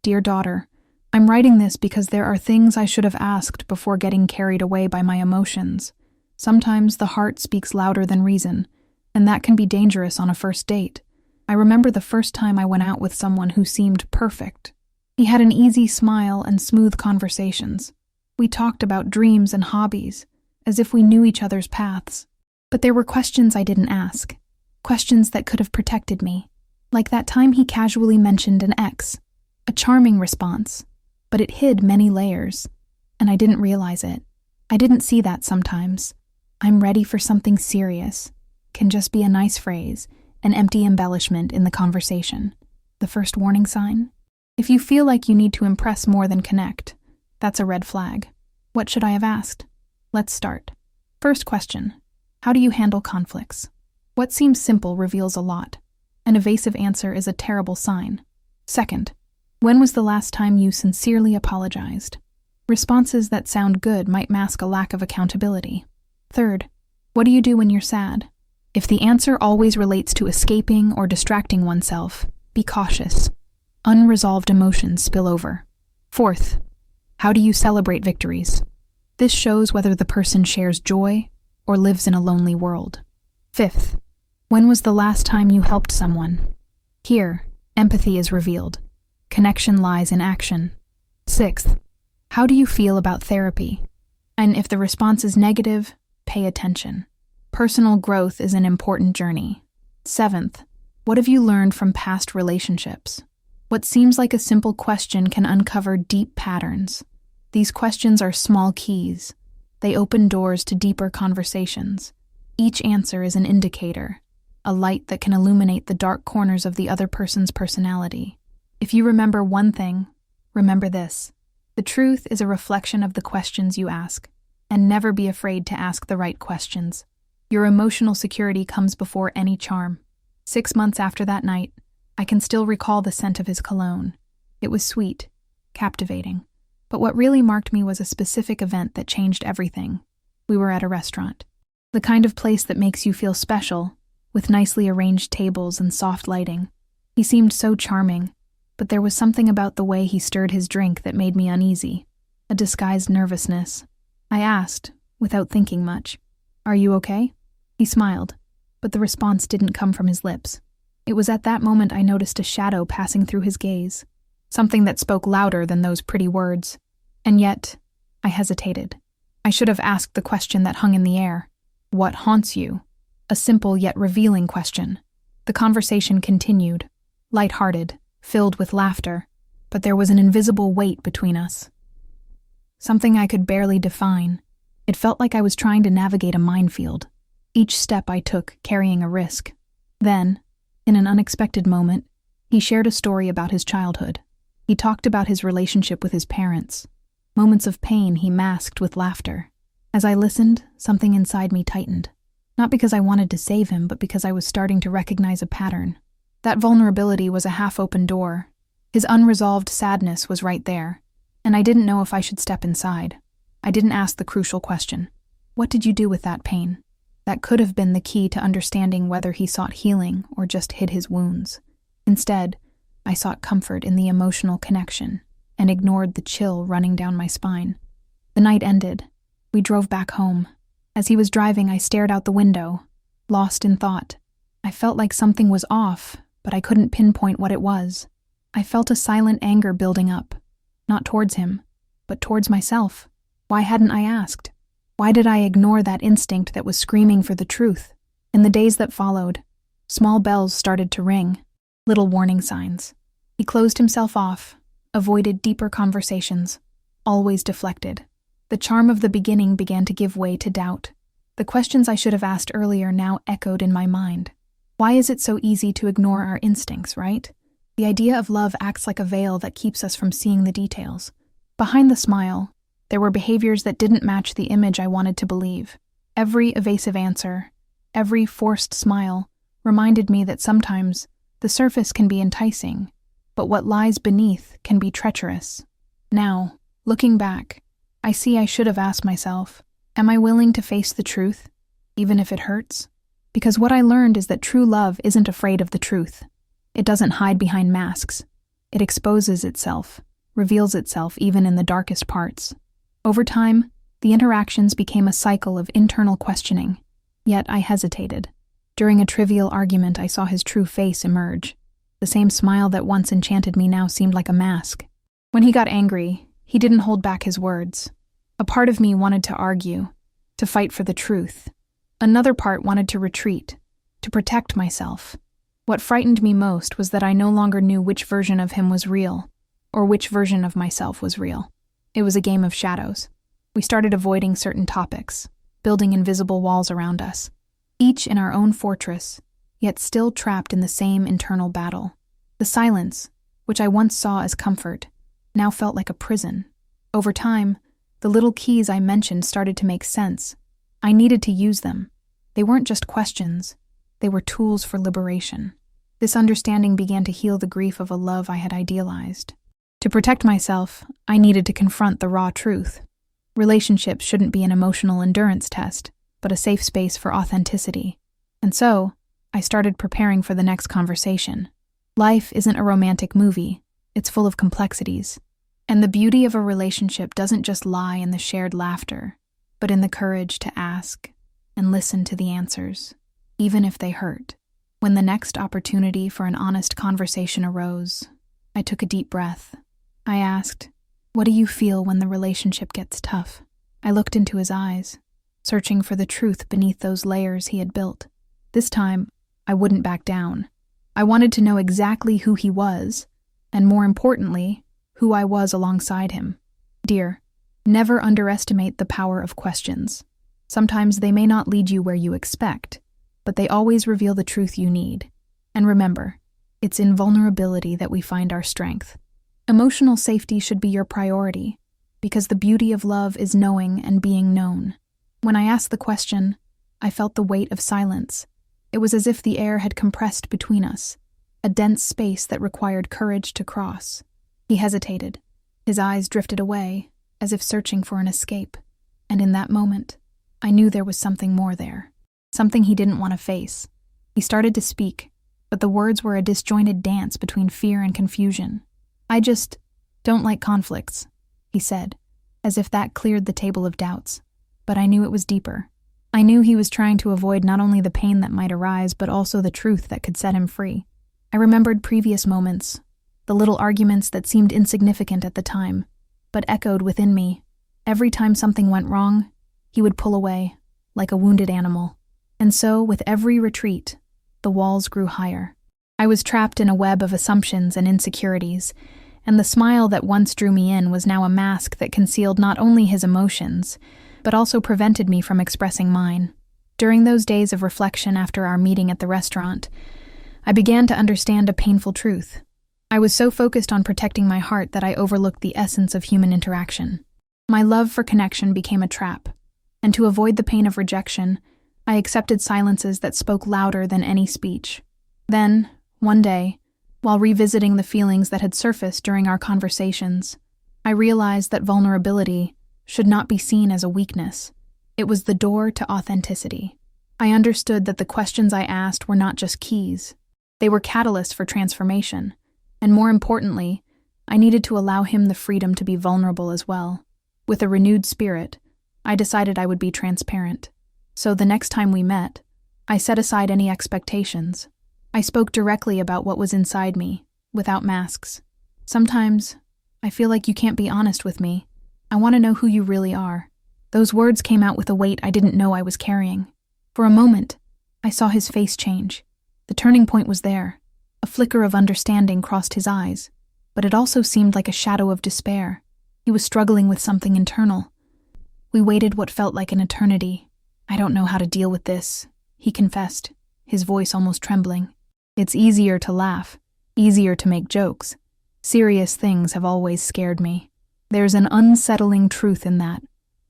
Dear daughter, I'm writing this because there are things I should have asked before getting carried away by my emotions. Sometimes the heart speaks louder than reason, and that can be dangerous on a first date. I remember the first time I went out with someone who seemed perfect. He had an easy smile and smooth conversations. We talked about dreams and hobbies, as if we knew each other's paths. But there were questions I didn't ask, questions that could have protected me. Like that time he casually mentioned an ex. A charming response, but it hid many layers, and I didn't realize it. I didn't see that sometimes. I'm ready for something serious can just be a nice phrase, an empty embellishment in the conversation. The first warning sign? If you feel like you need to impress more than connect, that's a red flag. What should I have asked? Let's start. First question: how do you handle conflicts? What seems simple reveals a lot. An evasive answer is a terrible sign. Second, when was the last time you sincerely apologized? Responses that sound good might mask a lack of accountability. Third, what do you do when you're sad? If the answer always relates to escaping or distracting oneself, be cautious. Unresolved emotions spill over. Fourth, how do you celebrate victories? This shows whether the person shares joy or lives in a lonely world. Fifth, when was the last time you helped someone? Here, empathy is revealed. Connection lies in action. Sixth, how do you feel about therapy? And if the response is negative, pay attention. Personal growth is an important journey. Seventh, what have you learned from past relationships? What seems like a simple question can uncover deep patterns. These questions are small keys. They open doors to deeper conversations. Each answer is an indicator, a light that can illuminate the dark corners of the other person's personality. If you remember one thing, remember this: the truth is a reflection of the questions you ask, and never be afraid to ask the right questions. Your emotional security comes before any charm. 6 months after that night, I can still recall the scent of his cologne. It was sweet, captivating. But what really marked me was a specific event that changed everything. We were at a restaurant. The kind of place that makes you feel special, with nicely arranged tables and soft lighting. He seemed so charming, but there was something about the way he stirred his drink that made me uneasy, a disguised nervousness. I asked, without thinking much, "Are you okay?" He smiled, but the response didn't come from his lips. It was at that moment I noticed a shadow passing through his gaze, something that spoke louder than those pretty words. And yet, I hesitated. I should have asked the question that hung in the air. What haunts you? A simple yet revealing question. The conversation continued, light-hearted, filled with laughter, but there was an invisible weight between us. Something I could barely define. It felt like I was trying to navigate a minefield, each step I took carrying a risk. Then, in an unexpected moment, he shared a story about his childhood. He talked about his relationship with his parents. Moments of pain he masked with laughter. As I listened, something inside me tightened. Not because I wanted to save him, but because I was starting to recognize a pattern. That vulnerability was a half-open door. His unresolved sadness was right there, and I didn't know if I should step inside. I didn't ask the crucial question. What did you do with that pain? That could have been the key to understanding whether he sought healing or just hid his wounds. Instead, I sought comfort in the emotional connection and ignored the chill running down my spine. The night ended. We drove back home. As he was driving, I stared out the window, lost in thought. I felt like something was off, but I couldn't pinpoint what it was. I felt a silent anger building up, not towards him, but towards myself. Why hadn't I asked? Why did I ignore that instinct that was screaming for the truth? In the days that followed, small bells started to ring, little warning signs. He closed himself off, avoided deeper conversations, always deflected. The charm of the beginning began to give way to doubt. The questions I should have asked earlier now echoed in my mind. Why is it so easy to ignore our instincts, right? The idea of love acts like a veil that keeps us from seeing the details. Behind the smile, there were behaviors that didn't match the image I wanted to believe. Every evasive answer, every forced smile, reminded me that sometimes the surface can be enticing, but what lies beneath can be treacherous. Now, looking back, I see I should have asked myself, am I willing to face the truth, even if it hurts? Because what I learned is that true love isn't afraid of the truth. It doesn't hide behind masks. It exposes itself, reveals itself even in the darkest parts. Over time, the interactions became a cycle of internal questioning, yet I hesitated. During a trivial argument, I saw his true face emerge. The same smile that once enchanted me now seemed like a mask. When he got angry, he didn't hold back his words. A part of me wanted to argue, to fight for the truth. Another part wanted to retreat, to protect myself. What frightened me most was that I no longer knew which version of him was real, or which version of myself was real. It was a game of shadows. We started avoiding certain topics, building invisible walls around us, each in our own fortress, yet still trapped in the same internal battle. The silence, which I once saw as comfort, now felt like a prison. Over time, the little keys I mentioned started to make sense. I needed to use them. They weren't just questions, they were tools for liberation. This understanding began to heal the grief of a love I had idealized. To protect myself, I needed to confront the raw truth. Relationships shouldn't be an emotional endurance test, but a safe space for authenticity. And so, I started preparing for the next conversation. Life isn't a romantic movie, it's full of complexities. And the beauty of a relationship doesn't just lie in the shared laughter, but in the courage to ask and listen to the answers, even if they hurt. When the next opportunity for an honest conversation arose, I took a deep breath. I asked, "What do you feel when the relationship gets tough?" I looked into his eyes, searching for the truth beneath those layers he had built. This time, I wouldn't back down. I wanted to know exactly who he was, and more importantly, who I was alongside him. Dear, never underestimate the power of questions. Sometimes they may not lead you where you expect, but they always reveal the truth you need. And remember, it's in vulnerability that we find our strength. Emotional safety should be your priority, because the beauty of love is knowing and being known. When I asked the question, I felt the weight of silence. It was as if the air had compressed between us, a dense space that required courage to cross. He hesitated. His eyes drifted away, as if searching for an escape. And in that moment, I knew there was something more there. Something he didn't want to face. He started to speak, but the words were a disjointed dance between fear and confusion. "I just don't like conflicts," he said, as if that cleared the table of doubts. But I knew it was deeper. I knew he was trying to avoid not only the pain that might arise, but also the truth that could set him free. I remembered previous moments, the little arguments that seemed insignificant at the time, but echoed within me. Every time something went wrong, he would pull away, like a wounded animal. And so, with every retreat, the walls grew higher. I was trapped in a web of assumptions and insecurities, and the smile that once drew me in was now a mask that concealed not only his emotions, but also prevented me from expressing mine. During those days of reflection after our meeting at the restaurant, I began to understand a painful truth. I was so focused on protecting my heart that I overlooked the essence of human interaction. My love for connection became a trap, and to avoid the pain of rejection, I accepted silences that spoke louder than any speech. Then, one day, while revisiting the feelings that had surfaced during our conversations, I realized that vulnerability should not be seen as a weakness. It was the door to authenticity. I understood that the questions I asked were not just keys. They were catalysts for transformation. And more importantly, I needed to allow him the freedom to be vulnerable as well. With a renewed spirit, I decided I would be transparent. So the next time we met, I set aside any expectations. I spoke directly about what was inside me, without masks. "Sometimes, I feel like you can't be honest with me. I want to know who you really are." Those words came out with a weight I didn't know I was carrying. For a moment, I saw his face change. The turning point was there. A flicker of understanding crossed his eyes, but it also seemed like a shadow of despair. He was struggling with something internal. We waited what felt like an eternity. "I don't know how to deal with this," he confessed, his voice almost trembling. "It's easier to laugh, easier to make jokes. Serious things have always scared me. There's an unsettling truth in that.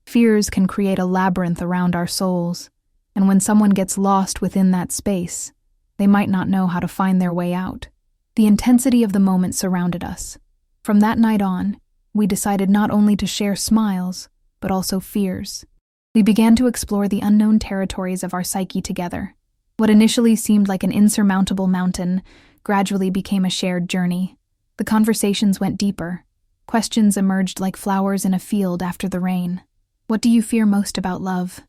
Fears can create a labyrinth around our souls, and when someone gets lost within that space, they might not know how to find their way out." The intensity of the moment surrounded us. From that night on, we decided not only to share smiles, but also fears. We began to explore the unknown territories of our psyche together. What initially seemed like an insurmountable mountain gradually became a shared journey. The conversations went deeper. Questions emerged like flowers in a field after the rain. What do you fear most about love?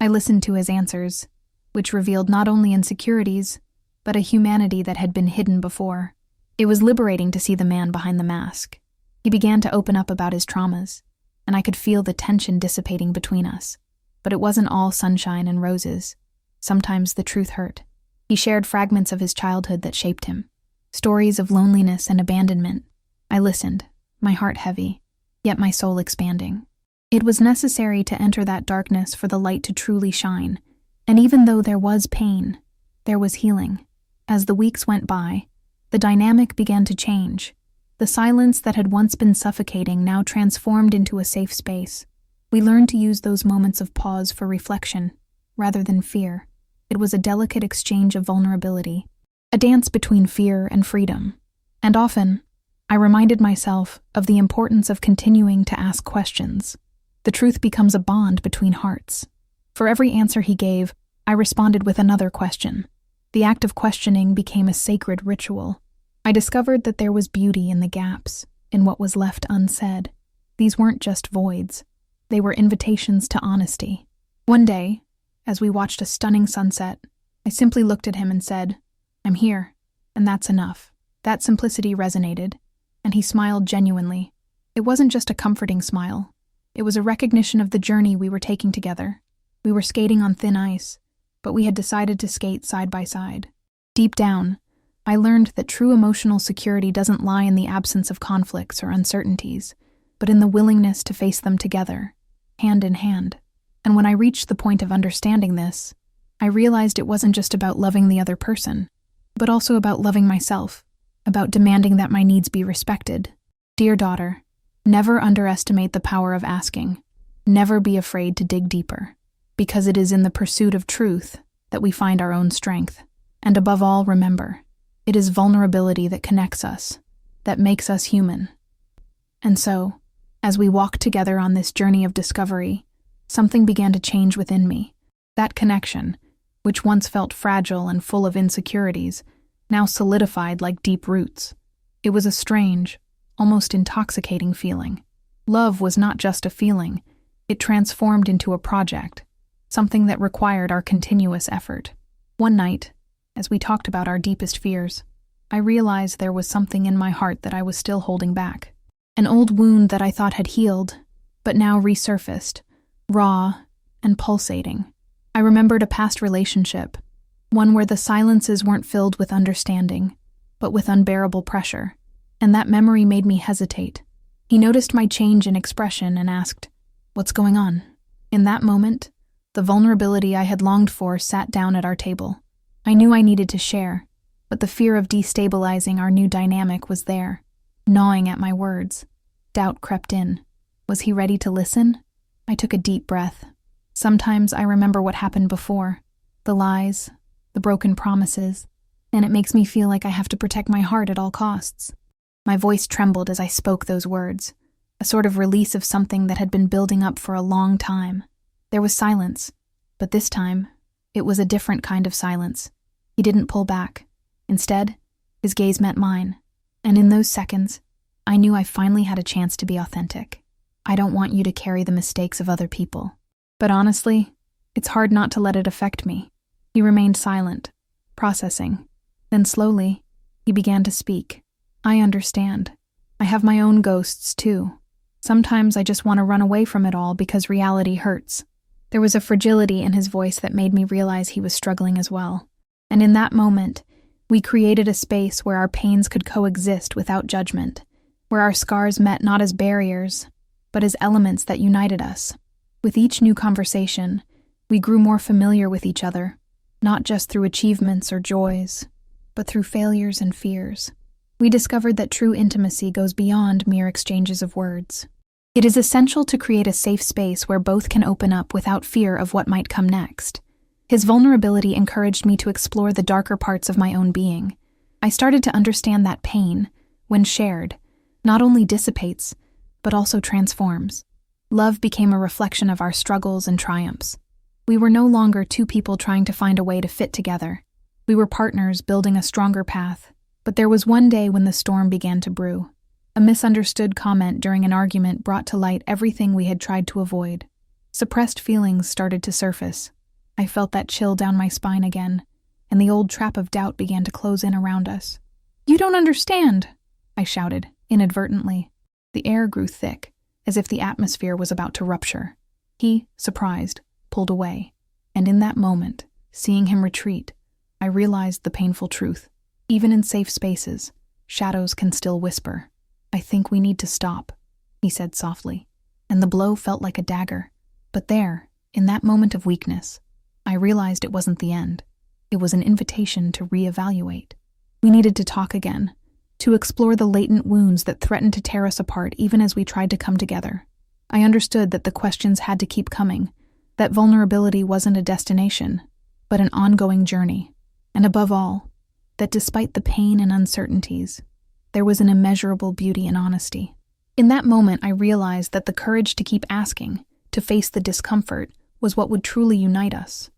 I listened to his answers, which revealed not only insecurities, but a humanity that had been hidden before. It was liberating to see the man behind the mask. He began to open up about his traumas, and I could feel the tension dissipating between us. But it wasn't all sunshine and roses. Sometimes the truth hurt. He shared fragments of his childhood that shaped him. Stories of loneliness and abandonment. I listened, my heart heavy, yet my soul expanding. It was necessary to enter that darkness for the light to truly shine, and even though there was pain, there was healing. As the weeks went by, the dynamic began to change. The silence that had once been suffocating now transformed into a safe space. We learned to use those moments of pause for reflection, rather than fear. It was a delicate exchange of vulnerability, a dance between fear and freedom. And often, I reminded myself of the importance of continuing to ask questions. The truth becomes a bond between hearts. For every answer he gave, I responded with another question. The act of questioning became a sacred ritual. I discovered that there was beauty in the gaps, in what was left unsaid. These weren't just voids. They were invitations to honesty. One day, as we watched a stunning sunset, I simply looked at him and said, "I'm here, and that's enough." That simplicity resonated, and he smiled genuinely. It wasn't just a comforting smile. It was a recognition of the journey we were taking together. We were skating on thin ice, but we had decided to skate side by side. Deep down, I learned that true emotional security doesn't lie in the absence of conflicts or uncertainties, but in the willingness to face them together, hand in hand. And when I reached the point of understanding this, I realized it wasn't just about loving the other person, but also about loving myself, about demanding that my needs be respected. Dear daughter, never underestimate the power of asking. Never be afraid to dig deeper, because it is in the pursuit of truth that we find our own strength. And above all, remember, it is vulnerability that connects us, that makes us human. And so, as we walked together on this journey of discovery, something began to change within me. That connection, which once felt fragile and full of insecurities, now solidified like deep roots. It was a strange, almost intoxicating feeling. Love was not just a feeling, it transformed into a project, something that required our continuous effort. One night, as we talked about our deepest fears, I realized there was something in my heart that I was still holding back. An old wound that I thought had healed, but now resurfaced, raw and pulsating. I remembered a past relationship, one where the silences weren't filled with understanding, but with unbearable pressure, and that memory made me hesitate. He noticed my change in expression and asked, "What's going on?" In that moment, the vulnerability I had longed for sat down at our table. I knew I needed to share, but the fear of destabilizing our new dynamic was there, gnawing at my words. Doubt crept in. Was he ready to listen? I took a deep breath. Sometimes I remember what happened before, the lies, the broken promises, and it makes me feel like I have to protect my heart at all costs. My voice trembled as I spoke those words, a sort of release of something that had been building up for a long time. There was silence, but this time, it was a different kind of silence. He didn't pull back. Instead, his gaze met mine, and in those seconds, I knew I finally had a chance to be authentic. I don't want you to carry the mistakes of other people. But honestly, it's hard not to let it affect me. He remained silent, processing. Then slowly, he began to speak. I understand. I have my own ghosts too. Sometimes I just want to run away from it all because reality hurts. There was a fragility in his voice that made me realize he was struggling as well. And in that moment, we created a space where our pains could coexist without judgment, where our scars met not as barriers, but as elements that united us. With each new conversation, we grew more familiar with each other, not just through achievements or joys, but through failures and fears. We discovered that true intimacy goes beyond mere exchanges of words. It is essential to create a safe space where both can open up without fear of what might come next. His vulnerability encouraged me to explore the darker parts of my own being. I started to understand that pain, when shared, not only dissipates, but also transforms. Love became a reflection of our struggles and triumphs. We were no longer two people trying to find a way to fit together. We were partners building a stronger path, But there was one day when the storm began to brew. A misunderstood comment during an argument brought to light everything we had tried to avoid. Suppressed feelings started to surface. I felt that chill down my spine again, and the old trap of doubt began to close in around us. "You don't understand," I shouted, inadvertently. The air grew thick, as if the atmosphere was about to rupture. He, surprised, pulled away, and in that moment, seeing him retreat, I realized the painful truth. Even in safe spaces, shadows can still whisper. "I think we need to stop," he said softly, and the blow felt like a dagger. But there, in that moment of weakness, I realized it wasn't the end. It was an invitation to reevaluate. We needed to talk again, to explore the latent wounds that threatened to tear us apart even as we tried to come together. I understood that the questions had to keep coming, that vulnerability wasn't a destination, but an ongoing journey, and above all, that despite the pain and uncertainties, there was an immeasurable beauty in honesty. In that moment, I realized that the courage to keep asking, to face the discomfort, was what would truly unite us.